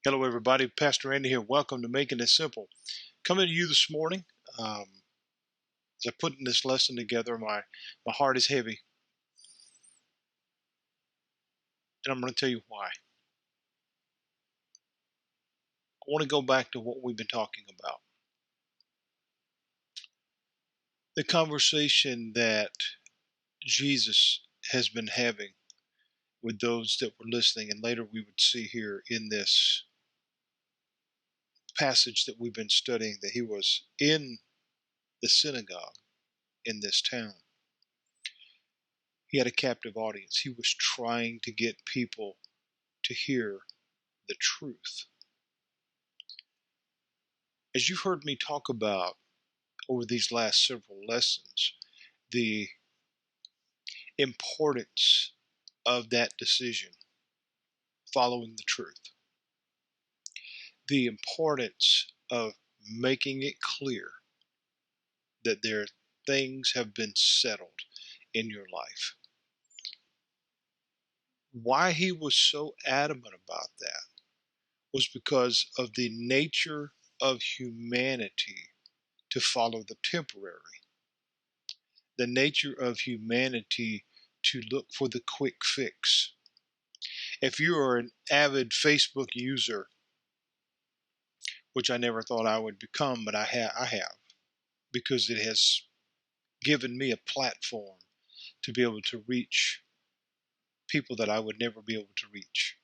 Hello, everybody. Pastor Andy here. Welcome to Making It Simple. Coming to you this morning. As I'm putting this lesson together, my heart is heavy, and I'm going to tell you why. I want to go back to what we've been talking about. The conversation that Jesus has been having with those that were listening, and later we would see here in this passage that we've been studying that he was in the synagogue in this town. He had a captive audience. He was trying to get people to hear the truth. As you've heard me talk about over these last several lessons, the importance of that decision, following the truth, the importance of making it clear that things have been settled in your life. Why he was so adamant about that was because of the nature of humanity to follow the temporary, the nature of humanity to look for the quick fix. If you are an avid Facebook user, which I never thought I would become, but I have, because it has given me a platform to be able to reach people that I would never be able to reach.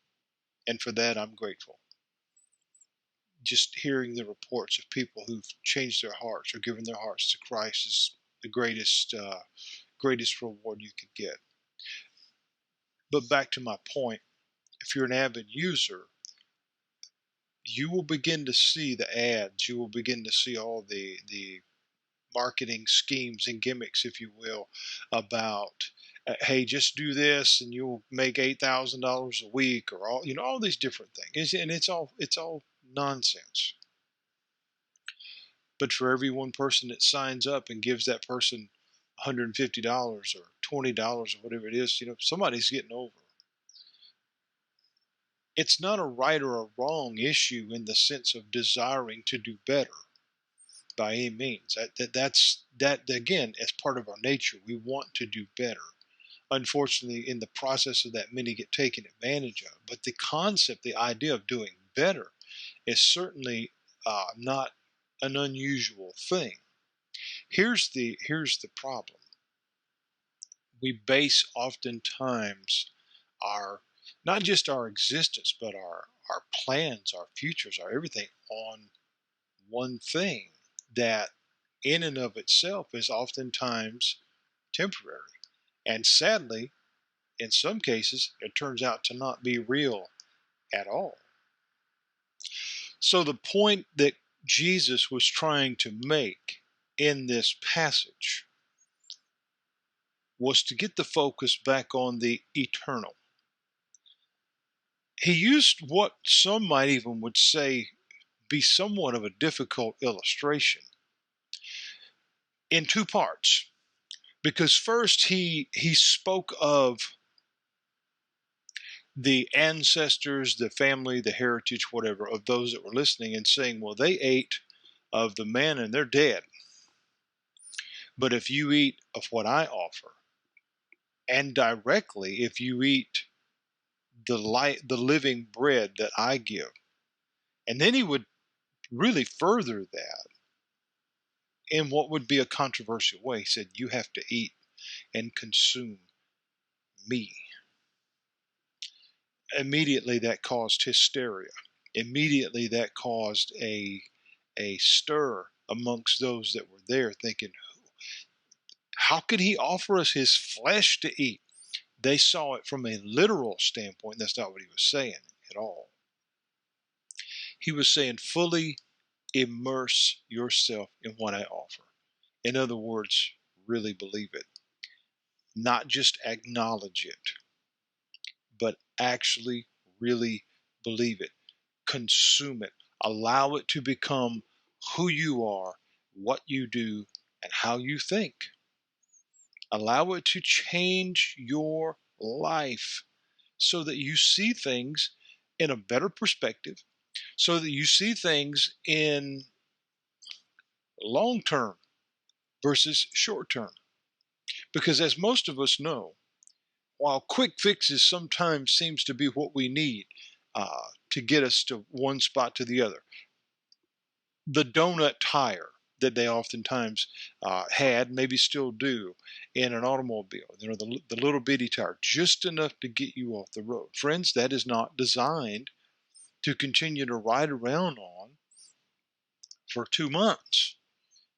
And for that, I'm grateful. Just hearing the reports of people who've changed their hearts or given their hearts to Christ is the greatest reward you could get. But back to my point, if you're an avid user, you will begin to see the ads. You will begin to see all the marketing schemes and gimmicks, if you will, about hey, just do this and you'll make $8,000 a week, or all these different things. And it's all nonsense. But for every one person that signs up and gives that person $150 or $20 or whatever it is, somebody's getting over. It's not a right or a wrong issue in the sense of desiring to do better by any means. That again, as part of our nature, we want to do better. Unfortunately, in the process of that, many get taken advantage of. But the concept, the idea of doing better, is certainly not an unusual thing. Here's the problem. We base oftentimes not just our existence, but our plans, our futures, our everything on one thing that in and of itself is oftentimes temporary. And sadly, in some cases, it turns out to not be real at all. So the point that Jesus was trying to make in this passage was to get the focus back on the eternal. He used what some might even would say be somewhat of a difficult illustration in two parts. Because first he spoke of the ancestors, the family, the heritage, whatever, of those that were listening, and saying, well, they ate of the manna and they're dead. But if you eat of what I offer, and directly if you eat the living bread that I give, and then he would really further that in what would be a controversial way. He said, you have to eat and consume me. Immediately that caused hysteria. Immediately that caused a stir amongst those that were there, thinking, how could he offer us his flesh to eat? They saw it from a literal standpoint. That's not what he was saying at all. He was saying, fully immerse yourself in what I offer. In other words, really believe it. Not just acknowledge it, but actually really believe it. Consume it. Allow it to become who you are, what you do, and how you think. Allow it to change your life so that you see things in a better perspective, so that you see things in long term versus short term. Because as most of us know, while quick fixes sometimes seems to be what we need to get us to one spot to the other, the donut tire that they oftentimes had, maybe still do, in an automobile, the little bitty tire, just enough to get you off the road. Friends, that is not designed to continue to ride around on for 2 months.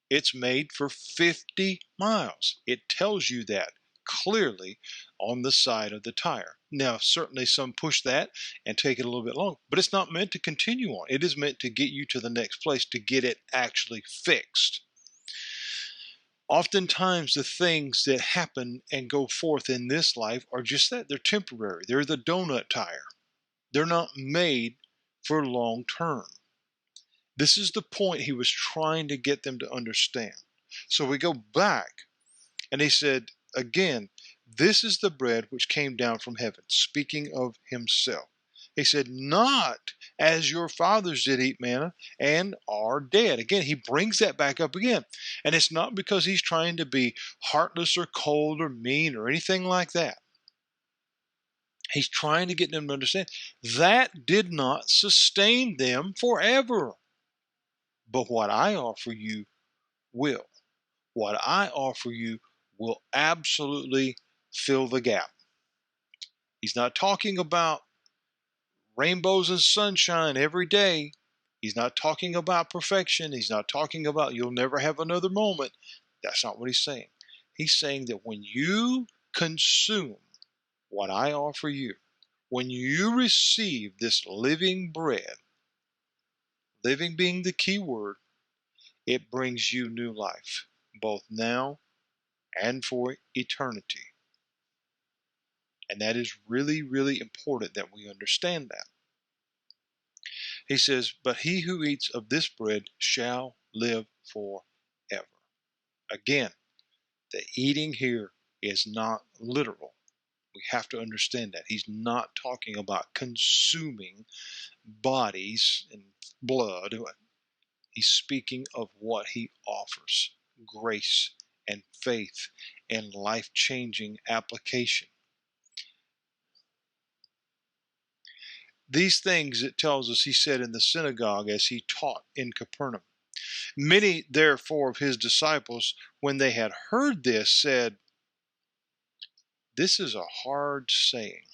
It's made for 50 miles. It tells you that clearly on the side of the tire. Now, certainly some push that and take it a little bit longer, but it's not meant to continue on. It is meant to get you to the next place, to get it actually fixed. Oftentimes, the things that happen and go forth in this life are just that. They're temporary. They're the donut tire. They're not made for long term. This is the point he was trying to get them to understand. So we go back, and he said, again, this is the bread which came down from heaven, speaking of himself. He said, not as your fathers did eat manna and are dead. Again, he brings that back up again. And it's not because he's trying to be heartless or cold or mean or anything like that. He's trying to get them to understand that did not sustain them forever. But what I offer you will. What I offer you will absolutely fill the gap. He's not talking about rainbows and sunshine every day. He's not talking about perfection. He's not talking about you'll never have another moment. That's not what he's saying. He's saying that when you consume what I offer you, when you receive this living bread, living being the key word, it brings you new life, both now and for eternity. And that is really, really important that we understand that. He says, but he who eats of this bread shall live forever. Again, the eating here is not literal. We have to understand that. He's not talking about consuming bodies and blood. He's speaking of what he offers, grace and faith and life-changing application. These things, it tells us, he said in the synagogue as he taught in Capernaum. Many, therefore, of his disciples, when they had heard this, said, this is a hard saying.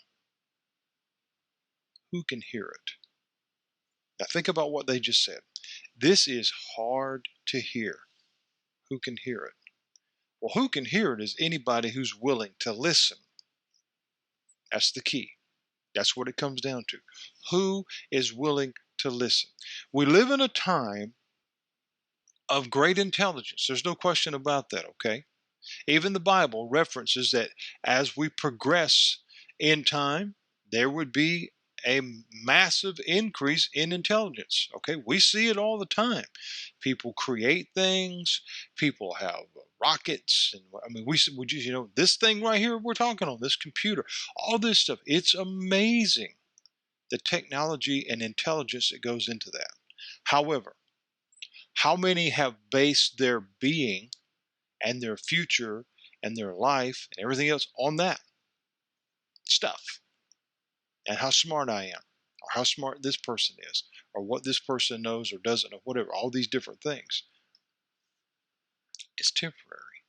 Who can hear it? Now think about what they just said. This is hard to hear. Who can hear it? Well, who can hear it is anybody who's willing to listen. That's the key. That's what it comes down to. Who is willing to listen? We live in a time of great intelligence. There's no question about that, okay? Even the Bible references that as we progress in time, there would be a massive increase in intelligence. Okay, we see it all the time. People create things. People have rockets, and I mean, we just, this thing right here we're talking on, this computer, all this stuff. It's amazing the technology and intelligence that goes into that. However, how many have based their being and their future and their life and everything else on that stuff? And how smart I am, or how smart this person is, or what this person knows or doesn't know, whatever, all these different things. It's temporary.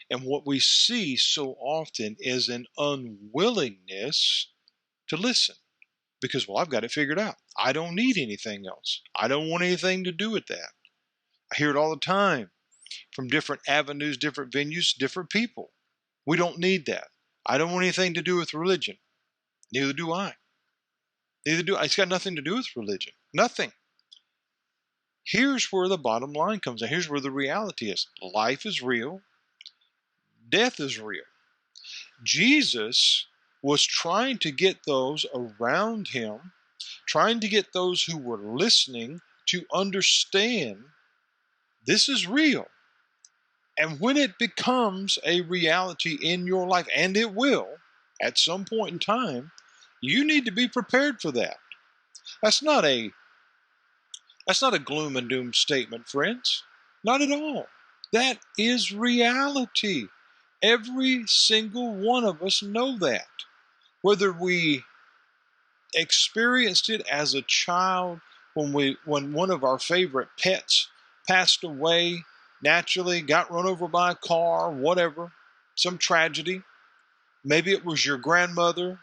And what we see so often is an unwillingness to listen. Because, well, I've got it figured out. I don't need anything else. I don't want anything to do with that. I hear it all the time from different avenues, different venues, different people. We don't need that. I don't want anything to do with religion. Neither do I. Neither do I. It's got nothing to do with religion. Nothing. Here's where the bottom line comes in. Here's where the reality is. Life is real. Death is real. Jesus was trying to get those around him, trying to get those who were listening to understand this is real. And when it becomes a reality in your life, and it will at some point in time, you need to be prepared for that. That's not a That's not a gloom and doom statement, friends. Not at all. That is reality. Every single one of us know that. Whether we experienced it as a child when one of our favorite pets passed away naturally, got run over by a car, whatever, some tragedy. Maybe it was your grandmother,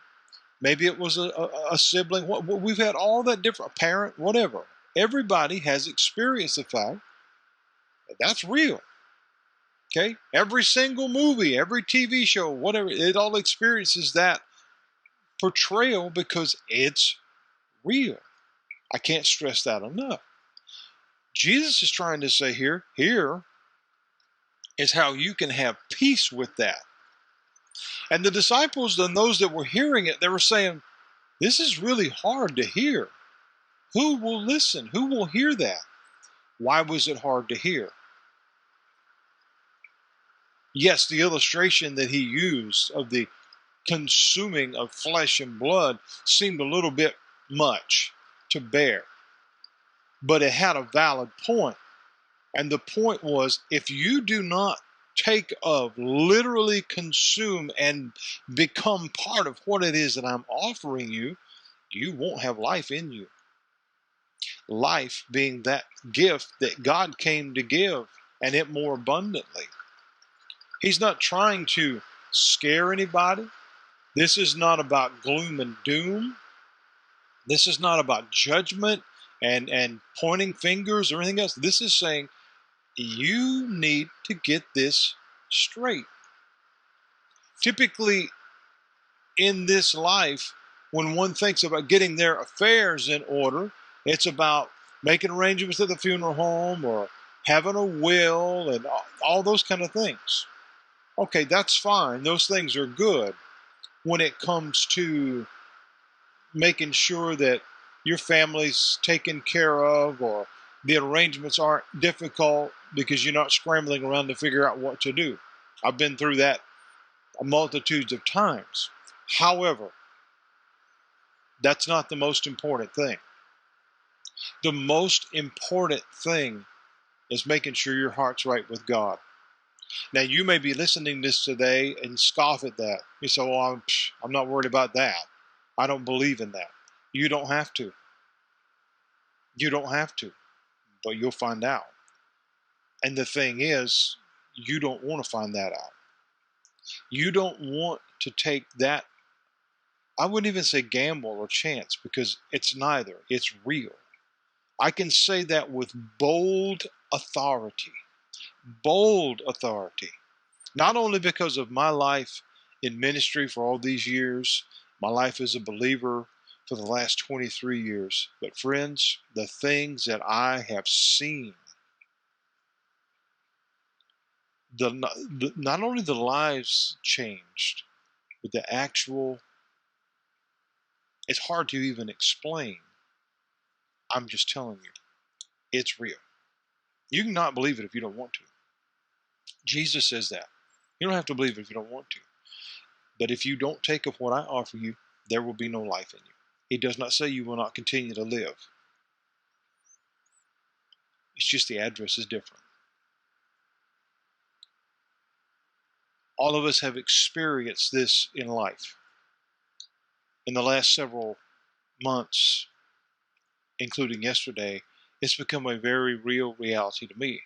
maybe it was a sibling. We've had all that different, a parent, whatever. Everybody has experienced the fact that that's real. Okay? Every single movie, every TV show, whatever, it all experiences that portrayal because it's real. I can't stress that enough. Jesus is trying to say here is how you can have peace with that. And the disciples and those that were hearing it, they were saying, this is really hard to hear. Who will listen? Who will hear that? Why was it hard to hear? Yes, the illustration that he used of the consuming of flesh and blood seemed a little bit much to bear, but it had a valid point. And the point was, if you do not take of, literally consume and become part of what it is that I'm offering you, you won't have life in you. Life being that gift that God came to give, and it more abundantly. He's not trying to scare anybody. This is not about gloom and doom. This is not about judgment and pointing fingers or anything else. This is saying, you need to get this straight. Typically, in this life, when one thinks about getting their affairs in order, it's about making arrangements at the funeral home or having a will and all those kind of things. Okay, that's fine. Those things are good when it comes to making sure that your family's taken care of or the arrangements aren't difficult because you're not scrambling around to figure out what to do. I've been through that multitudes of times. However, that's not the most important thing. The most important thing is making sure your heart's right with God. Now, you may be listening to this today and scoff at that. You say, well, I'm not worried about that. I don't believe in that. You don't have to. You don't have to, but you'll find out. And the thing is, you don't want to find that out. You don't want to take that, I wouldn't even say gamble or chance, because it's neither. It's real. I can say that with bold authority. Bold authority. Not only because of my life in ministry for all these years, my life as a believer for the last 23 years, but friends, the things that I have seen, not only the lives changed, but the actual, it's hard to even explain. I'm just telling you, it's real. You cannot believe it if you don't want to. Jesus says that. You don't have to believe it if you don't want to. But if you don't take of what I offer you, there will be no life in you. He does not say you will not continue to live. It's just the address is different. All of us have experienced this in life. In the last several months, including yesterday, it's become a very real reality to me.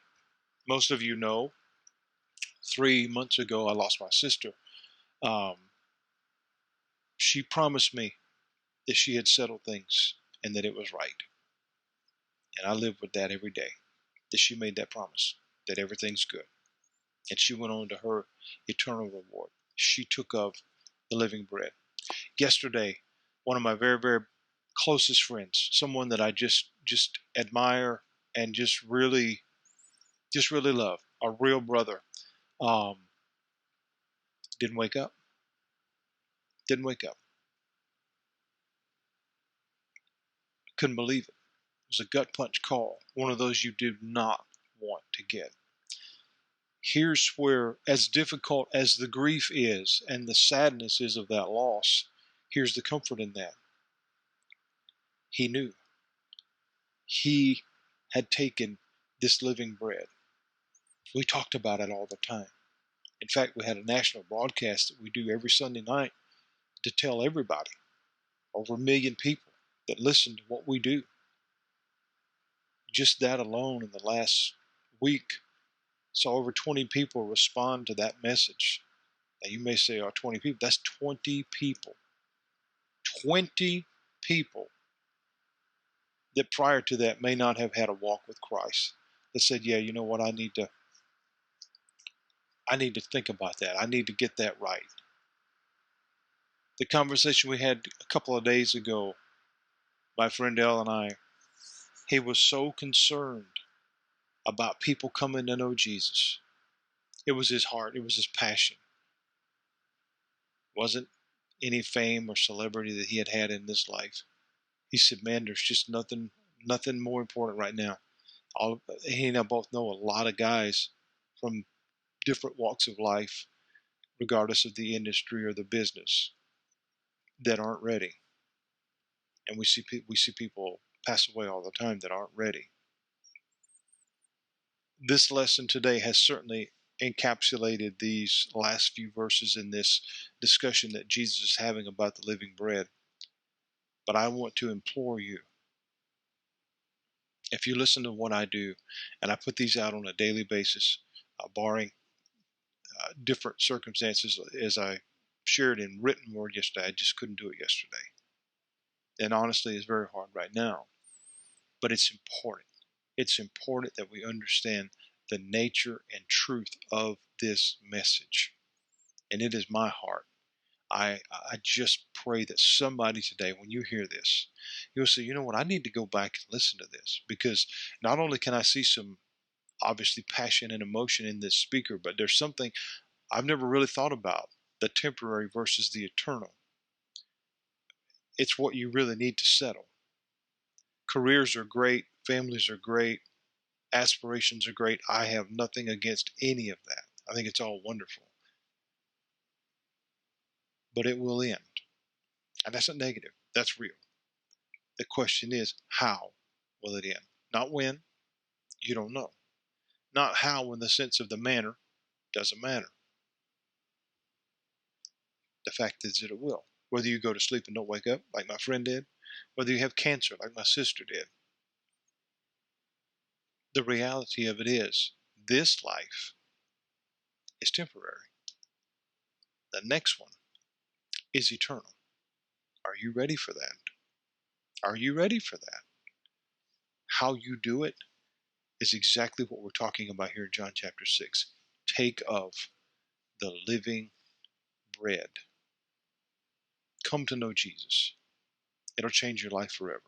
Most of you know, 3 months ago, I lost my sister. She promised me that she had settled things and that it was right. And I live with that every day, that she made that promise, that everything's good. And she went on to her eternal reward. She took of the living bread. Yesterday, one of my very, very closest friends, someone that I just admire and just really love, a real brother, didn't wake up. Didn't wake up. Couldn't believe it. It was a gut punch call, one of those you do not want to get. Here's where, as difficult as the grief is and the sadness is of that loss, here's the comfort in that. He knew. He had taken this living bread. We talked about it all the time. In fact, we had a national broadcast that we do every Sunday night to tell everybody, over 1 million people that listen to what we do. Just that alone in the last week saw over 20 people respond to that message. Now you may say, oh, 20 people. That's 20 people. 20 people that prior to that may not have had a walk with Christ that said, yeah, you know what, I need to think about that. I need to get that right. The conversation we had a couple of days ago, my friend Al and I, he was so concerned about people coming to know Jesus. It was his heart. It was his passion. It wasn't any fame or celebrity that he had had in this life. He said, man, there's just nothing more important right now. He and I both know a lot of guys from different walks of life, regardless of the industry or the business, that aren't ready. And we see people pass away all the time that aren't ready. This lesson today has certainly encapsulated these last few verses in this discussion that Jesus is having about the living bread. But I want to implore you, if you listen to what I do, and I put these out on a daily basis, barring different circumstances, as I shared in written word yesterday, I just couldn't do it yesterday. And honestly, it's very hard right now. But it's important. It's important that we understand the nature and truth of this message. And it is my heart. I just pray that somebody today, when you hear this, you'll say, you know what, I need to go back and listen to this, because not only can I see some obviously passion and emotion in this speaker, but there's something I've never really thought about, the temporary versus the eternal. It's what you really need to settle. Careers are great, families are great, aspirations are great. I have nothing against any of that. I think it's all wonderful. But it will end. And that's not negative. That's real. The question is, how will it end? Not when. You don't know. Not how in the sense of the manner. Doesn't matter. The fact is that it will. Whether you go to sleep and don't wake up, like my friend did, whether you have cancer, like my sister did. The reality of it is, this life is temporary. The next one is eternal. Are you ready for that? Are you ready for that? How you do it is exactly what we're talking about here in John chapter 6. Take of the living bread. Come to know Jesus. It'll change your life forever.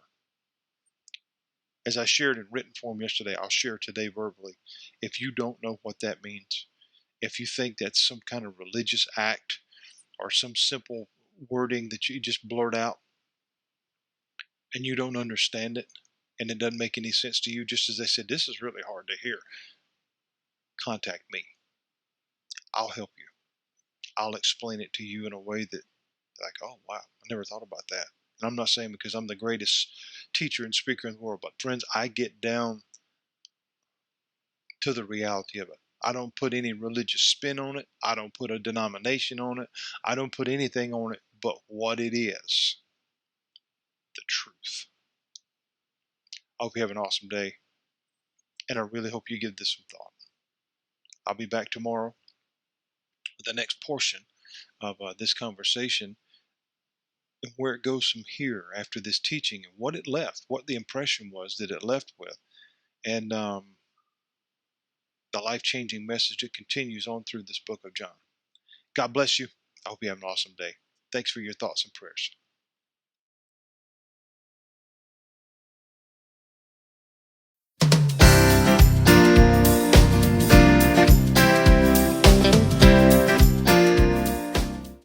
As I shared in written form yesterday, I'll share today verbally. If you don't know what that means, if you think that's some kind of religious act or some simple wording that you just blurt out and you don't understand it and it doesn't make any sense to you, just as I said, this is really hard to hear, contact me. I'll help you. I'll explain it to you in a way that, like, oh, wow, I never thought about that. And I'm not saying because I'm the greatest teacher and speaker in the world, but friends, I get down to the reality of it. I don't put any religious spin on it. I don't put a denomination on it. I don't put anything on it but what it is, the truth. I hope you have an awesome day, and I really hope you give this some thought. I'll be back tomorrow with the next portion of this conversation and where it goes from here after this teaching and what it left, what the impression was that it left with, and the life-changing message that continues on through this book of John. God bless you. I hope you have an awesome day. Thanks for your thoughts and prayers.